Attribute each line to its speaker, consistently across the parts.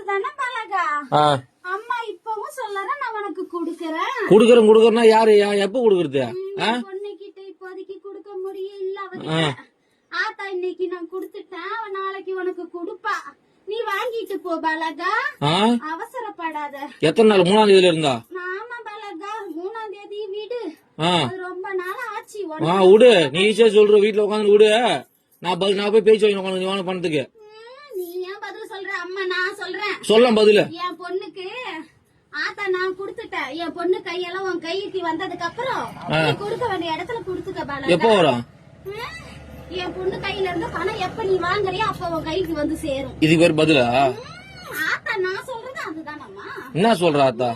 Speaker 1: அதுதானே பழகா. அம்மா இப்பவும் சொல்லறேன் நான் உனக்கு
Speaker 2: குடுக்கறேன்னா யாரு எப்ப குடுக்கறது?
Speaker 1: பொண்ணுகிட்ட இப்போதைக்கு குடுக்க முடியல. ஆத்தா இன்னைக்கு நான் குடுத்துட்டேன், நாளைக்கு உனக்கு குடுப்பா. நீ வாங்கிட்டு போ பலகா, அவசரப்படாத.
Speaker 2: எத்தனை நாள்? 3ஆம் தேதியில இருந்தா?
Speaker 1: ஆமா பலகா, 3ஆம் தேதி விடு. ரொம்ப நாள் ஆச்சு.
Speaker 2: விடு, நீ ஈஸியா சொல்ற. வீட்டுல உட்காந்து விடு, நான் போய் பேச்சு வாங்கி நீ வாங்க பணத்துக்கு.
Speaker 1: நீ ஏன் பதில் சொல்ற? அம்மா நான் சொல்றேன்.
Speaker 2: சொல்லலாம் பதில்.
Speaker 1: என் பொண்ணுக்கு ஆத்தா நான் குடுத்துட்டேன். என் பொண்ணு கையெல்லாம் உன் கைக்கு வந்ததுக்கு அப்புறம் குடுக்க வேண்டிய இடத்துல குடுத்துக்க பலகா.
Speaker 2: எப்போ வரும்?
Speaker 1: என் பொண்ணு கையில இருந்து பணம் எப்ப நீ வாங்குறியோ அப்ப உன் கைக்கு வந்து சேரும்.
Speaker 2: இதுக்கு பேர் பதிலா?
Speaker 1: ஆத்தா நான் சொல்றது அதுதானம்மா.
Speaker 2: என்ன சொல்ற ஆத்தா?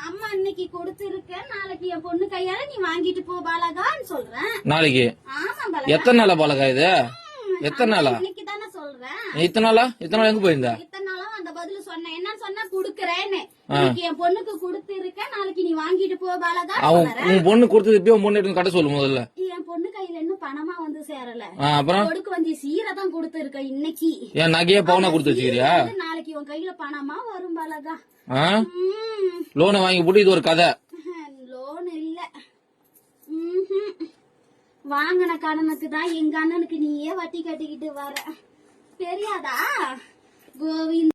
Speaker 1: அம்மா இன்னைக்கு கொடுத்திருக்க, நாளைக்கு என் பொண்ணு கையால நீ வாங்கிட்டு போ பாலகான்னு சொல்றேன்.
Speaker 2: நாளைக்கு?
Speaker 1: ஆமா பாலகா.
Speaker 2: எத்தனை நாளா பாலகா இது? எத்தனை நாளா?
Speaker 1: இன்னைக்கு தானே சொல்றேன்.
Speaker 2: இத்தனை நாளா? இத்தனை நாள் எங்க போயிருந்த?
Speaker 1: இத்தனை நாளா அந்த பதில் சொன்னேன். என்ன சொன்னா குடுக்கறேன்னு. இன்னைக்கு என் பொண்ணுக்கு கொடுத்திருக்க, நாளைக்கு நீ வாங்கிட்டு போ பாலகா.
Speaker 2: உன் பொண்ணு கொடுத்தது இப்பயும் பொண்ணு எடுத்து கட்ட சொல்லு முதல்ல.
Speaker 1: என் பொண்ணு கையில இன்னும் பணமா வந்து சேரல.
Speaker 2: அப்புறம்
Speaker 1: கொடுக்க வந்து சீரை தான் கொடுத்திருக்க இன்னைக்கு.
Speaker 2: ஏன் நகையே பவுனா கொடுத்து வச்சுக்கிறியா?
Speaker 1: நாளைக்கு உன் கையில பணமா வரும் பாலகா.
Speaker 2: லோனை வாங்கி போட்டு இது ஒரு கதை.
Speaker 1: லோன் இல்ல, வாங்கின கடனுக்கு தான் எங்க அண்ணனுக்கு நீயே வட்டி கட்டிக்கிட்டு வர. தெரியாதா கோவிந்த்?